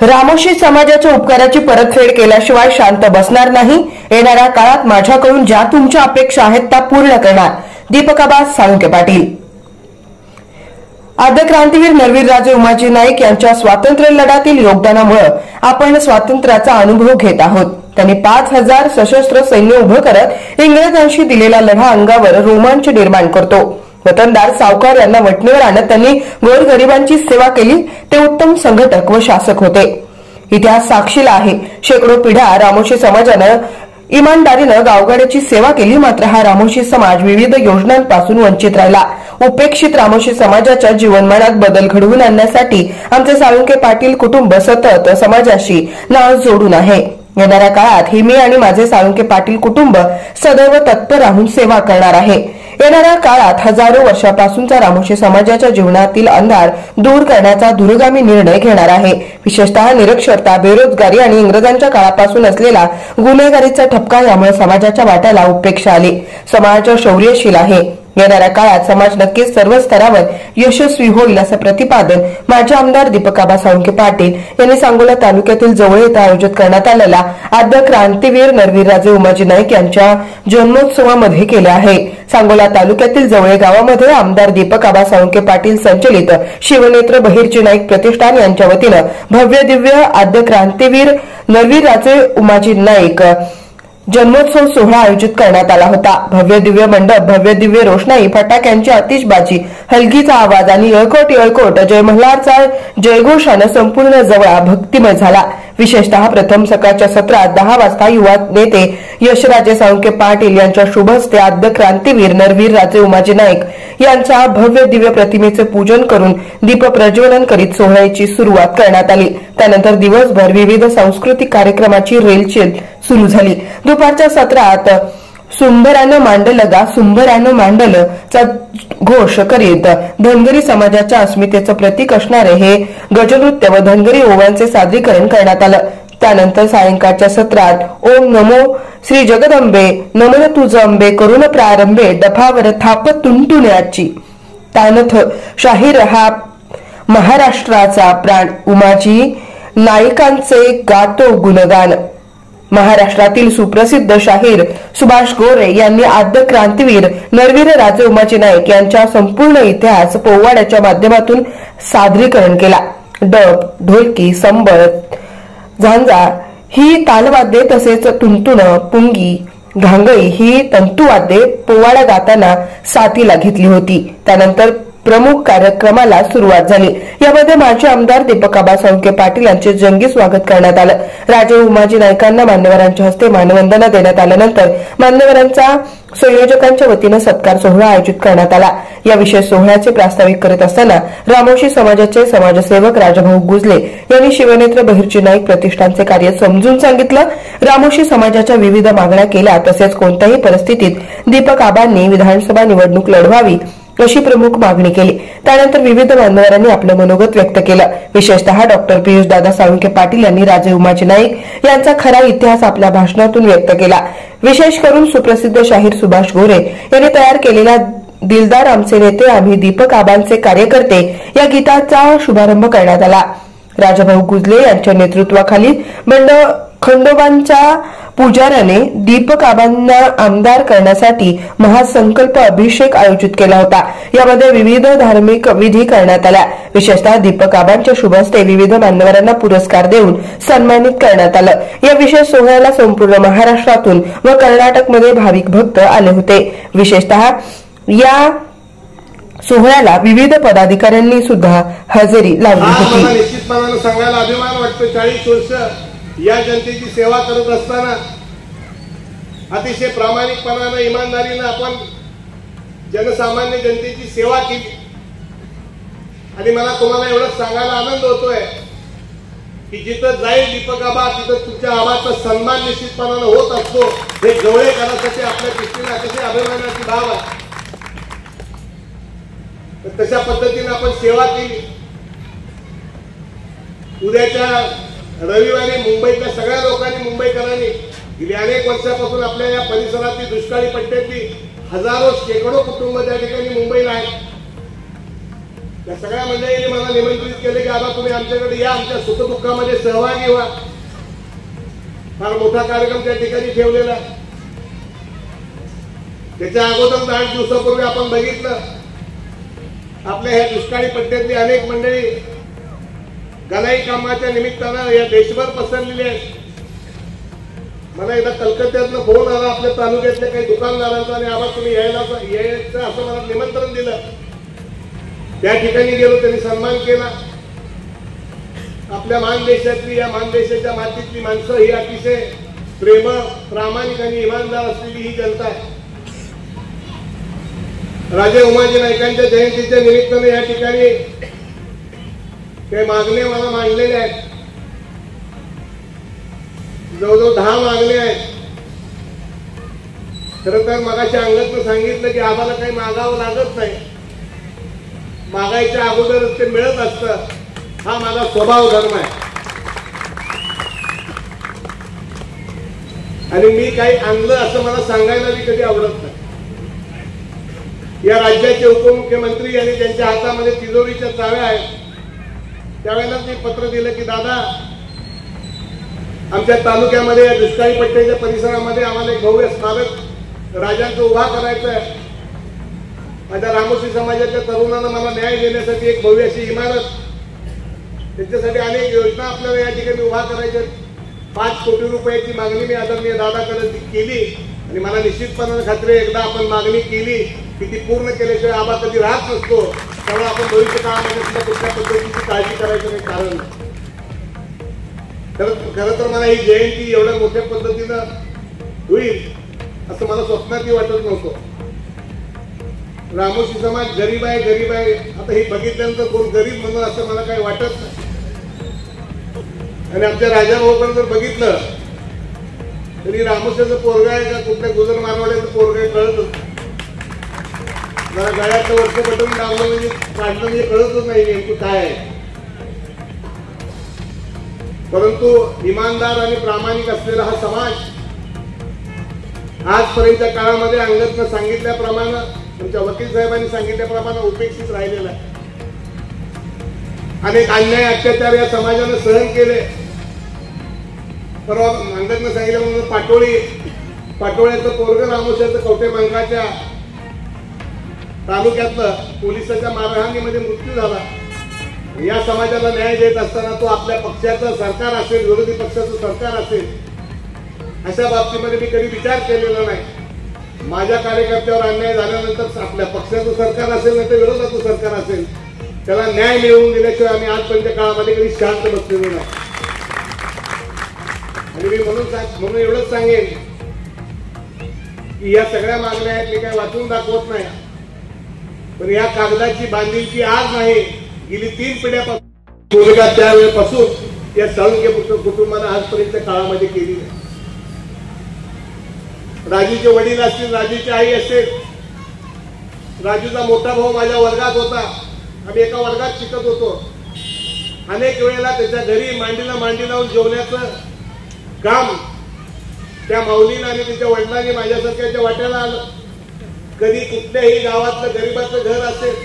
रामोशी समाजाच्या उपकाराची परतफेड केल्याशिवाय शांत बसणार नाही। येणाऱ्या काळात माझ्याकडून ज्या तुमच्या अपेक्षा आहेत त्या पूर्ण करणार। दीपकाबा साळुंखे पाटील। आद्य क्रांतीवीर नरवीरराजे उमाजी नाईक यांच्या स्वातंत्र्य लढ्यातील योगदानामुळे आपण स्वातंत्र्याचा अनुभव घेत आहोत। त्यांनी 5000 सशस्त्र सैन्य उभं करत इंग्रजांशी दिलेला लढा अंगावर रोमांच निर्माण करतो। वतनदार सावकार यांना वटणीवर आणत त्यांनी गोरगरिबांची सेवा केली। ते उत्तम संघटक व शासक होते। इतिहास साक्षीला आहे। शेकडो पिढ्या रामोशी समाजानं इमानदारीनं गावगाड्याची सेवा केली। मात्र हा रामोशी समाज विविध योजनांपासून वंचित राहिला। उपेक्षित रामोशी समाजाच्या जीवनमानात बदल घडवून आणण्यासाठी आमचे साळुंखे पाटील कुटुंब सतत समाजाशी नाळ जोडून आहे। येणाऱ्या काळात ही मी आणि माझे साळुंखे पाटील कुटुंब सदैव तत्पर राहून सेवा करणार आहे। येणाऱ्या काळात हजारो वर्षापासूनचा रामोशी समाजाच्या जीवनातील अंधार दूर करण्याचा दूरगामी निर्णय घेणार आहे। विशेषतः निरक्षरता, बेरोजगारी आणि इंग्रजांच्या काळापासून असलेला गुन्हेगारीचा ठपका यामुळे समाजाच्या वाट्याला उपेक्षा आली। समाज शौर्यशील आहे। येणाऱ्या काळात समाज नक्कीच सर्व स्तरावर यशस्वी होईल असं प्रतिपादन माजी आमदार दीपकाबा साळुंखे पाटील यांनी सांगोला तालुक्यातील जवळ येथे आयोजित करण्यात आलेला आद्य क्रांतीवीर नरवीरराजे उमाजी नाईक यांच्या जन्मोत्सवामध्ये केले आहे। सांगोला तालुक्यातील जवळे गावामध्ये आमदार दीपकाबा साळुंखे पाटील संचलित शिवनेत्र बहिर्जी नाईक प्रतिष्ठान यांच्या वतीनं भव्य दिव्य आद्य क्रांतीवीर नरवीरराजे उमाजी नाईक जन्मोत्सव सोहळा आयोजित करण्यात आला होता। भव्य दिव्य मंडप, भव्य दिव्य रोषणाई, फटाक्यांची आतिषबाजी, हलगीचा आवाज आणि येळकोट येळकोट जय मल्हारचा जयघोषानं संपूर्ण जवळा भक्तिमय झाला। विशेषतः प्रथम सकाळच्या सत्रात 10 वाजता युवा नेते यशराजे साळुंखे पाटील यांच्या शुभ हस्ते आद्य क्रांतीवीर नरवीरराजे उमाजी नाईक यांच्या भव्य दिव्य प्रतिमेचे पूजन करून दीप प्रज्वलन करीत सोहळ्याची सुरुवात करण्यात आली। त्यानंतर दिवसभर विविध सांस्कृतिक कार्यक्रमाची रेलचेल सुरू झाली। दुपारच्या सत्रात सुंभरानं मांडलं गा सुंभरानं मांडलं चा घोष करीत धनगरी समाजाच्या अस्मितेचं प्रतीक असणारे हे गजनृत्य व धनगरी ओव्यांचे सादरीकरण करण्यात आलं। त्यानंतर सायंकाळच्या सत्रात ओम नमो श्री जगदंबे नमन तुझ अंबे करुण प्रारंभे डफावर थाप तुंटुण्याची तानथ शाहीर हा महाराष्ट्राचा प्राण उमाजी नाईकांचे गातो गुणगान। महाराष्ट्रातील सुप्रसिद्ध शाहीर सुभाष गोरे यांनी आद्य क्रांतीवीर नरवीरराजे उमाजी नाईक यांच्या संपूर्ण इतिहास पोवाड्याच्या माध्यमातून सादरीकरण केला। डब, ढोलकी, संबळ, झांजा ही तालवाद्ये तसेच तुंतुण, पुंगी, घांगई ही तंतुवाद्ये पोवाडा गाताना साथीला घेतली होती। त्यानंतर प्रमुख कार्यक्रमाला सुरुवात झाली। यामध्ये माजी आमदार दीपकाबा साळुंखे पाटील यांचे जंगी स्वागत करण्यात आलं। राजे उमाजी नाईकांना मान्यवरांच्या हस्ते मानवंदना देण्यात आल्यानंतर मान्यवरांचा संयोजकांच्या वतीनं सत्कार सोहळा आयोजित करण्यात आला। या विशेष सोहळ्याचे प्रास्ताविक करीत असताना रामोशी समाजाचे समाजसेवक राजाभाऊ गुजले यांनी शिवनेत्र बहिर्जी नाईक प्रतिष्ठानचे कार्य समजून सांगितलं। रामोशी समाजाच्या विविध मागण्या केल्या तसेच कोणत्याही परिस्थितीत दीपकाबांनी विधानसभा निवडणूक लढवावी अशी प्रमुख मागणी केली। त्यानंतर विविध मान्यवरांनी आपलं मनोगत व्यक्त केलं। विशेषतः डॉक्टर पियुष दादा साळुंखे पाटील यांनी राजे उमाजी नाईक यांचा खरा इतिहास आपल्या भाषणातून व्यक्त केला। विशेष करून सुप्रसिद्ध शाहीर सुभाष गोरे यांनी तयार केलेल्या दिलदार आमचे नेते आम्ही दीपकाबांचे कार्यकर्ते या गीताचा शुभारंभ करण्यात आला। राजाभाऊ गुजले यांच्या नेतृत्वाखाली खंडोबांच्या पुजाऱ्याने दीपकाबांना आमदार करण्यासाठी महासंकल्प अभिषेक आयोजित केला होता। यामध्ये विविध धार्मिक विधी करण्यात आल्या। विशेषतः दीपकाबांच्या शुभ हस्ते विविध मान्यवरांना पुरस्कार देऊन सन्मानित करण्यात आलं। या विशेष सोहळ्याला संपूर्ण महाराष्ट्रातून व कर्नाटकमध्ये भाविक भक्त आले होते। विशेषतः या सोहळ्याला विविध पदाधिकाऱ्यांनी सुद्धा हजेरी लावली होती। निश्चितपणाने सांगायला अभिमान वाटतो 40 वर्ष या जनतेची सेवा करत असताना अतिशय प्रामाणिकपणाने इमानदारीने आपण जनसामान्य जनतेची सेवा केली। आणि मला तुम्हाला एवढंच सांगायला आनंद होतोय की जिथं जाईल दीपकाबा तिथं तुमच्या आवाचा सन्मान निश्चितपणाने होत असतो। हे जवळेकरांसाठी आपल्या दृष्टीने अतिशय अभिमानाची बाब आहे। तशा पद्धतीने आपण सेवा केली। उद्याच्या रविवारी मुंबईतल्या सगळ्या लोकांनी मुंबईकरांनी गेली अनेक वर्षापासून आपल्या या परिसरातील दुष्काळी पट्ट्यातली हजारो शेकडो कुटुंब त्या ठिकाणी मुंबईला आहेत। या सगळ्या मंडळींनी मला निमंत्रित केले की आता तुम्ही आमच्याकडे या, आमच्या सुखदुःखामध्ये सहभागी व्हा. फार मोठा कार्यक्रम त्या ठिकाणी ठेवलेला. त्याच्या अगोदर 8 दिवसापूर्वी आपण बघितलं आपल्या ह्या दुष्काळी पट्ट्यातली अनेक मंडळी गलाई कामाच्या निमित्तानं या देशभर पसरलेली आहेत. मला एकदा कलकत्त्यातनं फोन आला आपल्या तालुक्यातल्या काही दुकानदारांचा आणि आम्हाला तुम्ही यायचं असं मला निमंत्रण दिलं. त्या ठिकाणी गेलो, त्यांनी सन्मान केला. आपल्या मानदेशातली या मानदेशाच्या मातीतली माणसं ही अतिशय प्रेम प्रामाणिक आणि इमानदार असलेली ही जनता आहे. राजे उमाजी नाईकांच्या जयंतीच्या निमित्ताने या ठिकाणी काही मागण्या मला मांडलेल्या आहेत. जवळजवळ 10 मागण्या आहेत. खरं तर मगाच्या अंगातनं सांगितलं की आम्हाला काही मागावं लागत नाही, मागायच्या अगोदर ते मिळत असतं. हा माझा स्वभाव धर्म आहे आणि मी काही आणलं असं मला सांगायला मी कधी आवडत नाही. या राज्याचे उपमुख्यमंत्री यांनी ज्यांच्या हातामध्ये तिजोरीच्या चाव्या आहेत त्यावेळेला मी पत्र दिलं की दादा, आमच्या तालुक्यामध्ये या दुष्काळी पट्ट्याच्या परिसरामध्ये आम्हाला एक भव्य स्मारक राजांचं उभा करायचं आहे. माझ्या रामोशी समाजाच्या तरुणांना मला न्याय देण्यासाठी एक भव्य अशी इमारत, त्याच्यासाठी अनेक योजना आपल्याला या ठिकाणी उभा करायच्या. 5 कोटी रुपयाची मागणी मी आदरणीय दादाकडे केली आणि मला निश्चितपणाने खात्री एकदा आपण मागणी केली की ती पूर्ण केल्याशिवाय आबा कधी राहत नसतो. त्यामुळे आपण भविष्य काळामध्ये सुद्धा कुठल्या पद्धतीची काळजी करायचं काही कारण नाही. खरं तर मला ही जयंती एवढ्या मोठ्या पद्धतीनं होईल असं मला स्वप्नातही वाटत नव्हतं. रामोशी समाज गरीब आहे, गरीब आहे. आता हे बघितल्यानंतर कोण गरीब म्हणून असं मला काही वाटत नाही. आणि आमच्या राजाभाऊकडे जर बघितलं तरी रामोशीचं पोरगा आहे का कुठल्या गुजर मारवाड्याचं पोरगा आहे कळतच. मला गळ्यातलं वर्ष बटन लावलं म्हणजे काढलं म्हणजे कळतच नाही नेमकं काय आहे. परंतु इमानदार आणि प्रामाणिक असलेला हा समाज आजपर्यंतच्या काळामध्ये अंगतनं सांगितल्याप्रमाणे, तुमच्या वकील साहेबांनी सांगितल्याप्रमाणे उपेक्षित राहिलेला आहे. अनेक अन्याय अत्याचार या समाजाने सहन केले. परवा अंगतनं सांगितलं म्हणून पाटोळ्याचं पोरग रामोशाचं कवठे मंकाच्या तालुक्यातलं पोलिसाच्या मारहाणीमध्ये मृत्यू झाला. या समाजाला न्याय देत असताना तो आपल्या पक्षाचं सरकार असेल, विरोधी पक्षाचं सरकार असेल, अशा बाबतीमध्ये मी कधी विचार केलेला नाही. माझ्या कार्यकर्त्यावर अन्याय झाल्यानंतर आपल्या पक्षाचं सरकार असेल नाही तर विरोधाचं सरकार असेल, त्याला न्याय मिळवून दिल्याशिवाय आम्ही आजपर्यंत काळामध्ये कधी शांत बसलेलो नाही. आणि मी म्हणून एवढंच सांगेन की या सगळ्या मागण्या आहेत, मी काय वाचून दाखवत नाही, पण या कागदाची बांधिलकी आज नाही, गेली 3 पिढ्यापासून त्यावेळेपासून या साळुंखे कुटुंबाने आजपर्यंत काळामध्ये केली नाही. राजूचे वडील असतील, राजूची आई असेल, राजूचा मोठा भाऊ माझ्या वर्गात होता, आम्ही एका वर्गात शिकत होतो. अनेक वेळेला त्याच्या घरी मांडीला मांडी लावून जेवण्याचं काम त्या माऊलीनं आणि त्याच्या वडिलांनी माझ्यासारख्याच्या वाट्याला आलं. कधी कुठल्याही गावातलं गरीबाचं घर असेल,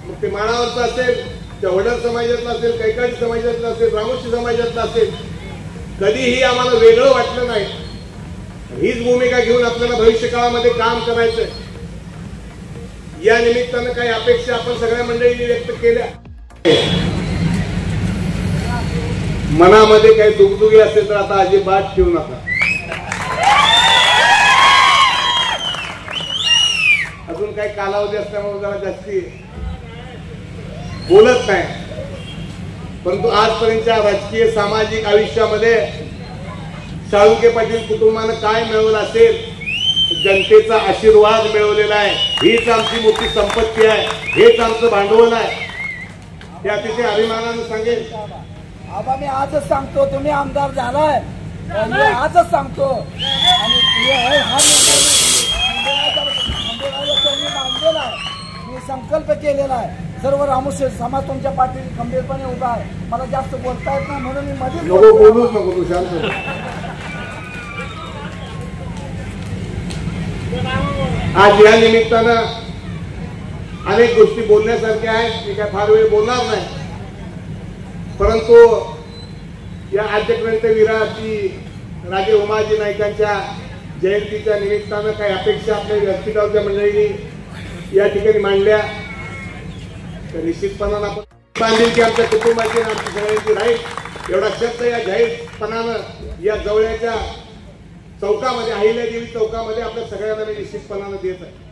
मग ते माणावरचं असेल, त्या वडर समाजातलं असेल, कैकाडी समाजातलं असेल, रामोशी समाजातलं असेल, कधीही आम्हाला वेगळं वाटलं नाही. हीच भूमिका घेऊन आपल्याला भविष्य काळामध्ये काम करायचंय. या निमित्तानं काही अपेक्षा आपण सगळ्या मंडळींनी व्यक्त केल्या. मनामध्ये काही दुगदुगी असेल तर आता अजिबात ठेवू नका. अजून काही कालावधी असल्यामुळे जरा जास्ती बोलत नाही. परंतु आजपर्यंतच्या राजकीय सामाजिक आयुष्यामध्ये साळुंखे पाटील कुटुंबानं काय मिळवलं असेल, जनतेचा आशीर्वाद मिळवलेला आहे. हीच आमची मोठी संपत्ती आहे, हेच आमचं भांडवल आहे. हे अतिशय अभिमानानं सांगेल. आबा मी आजच सांगतो, तुम्ही आमदार झालाय, मी आजच सांगतो. आणि मी संकल्प केलेला आहे. सर्व रामोशी समाज तुमच्या पाठीशी खंबीरपणे उभा आहे. मला जास्त बोलता येत नाही म्हणून मी मध्ये बोलूच नको, तू शांत. आज या निमित्तानं अनेक गोष्टी बोलण्यासारख्या आहेत, मी काय फार वेळ बोलणार नाही. परंतु या आद्यक्रांतीवीराची राजे उमाजी नाईकांच्या जयंतीच्या निमित्तानं काही अपेक्षा आपल्या व्यासपीठावरच्या मंडळींनी या ठिकाणी मांडल्या, तर निश्चितपणानं आपण बांधील की आमच्या कुटुंबाची आणि आमच्या सगळ्यांची राहील एवढा शब्द या जाहीरपणानं या जवळच्या चौकामध्ये, अहिल्यादेवी चौकामध्ये आपल्या सगळ्यांना मी निश्चितपणानं देत आहे.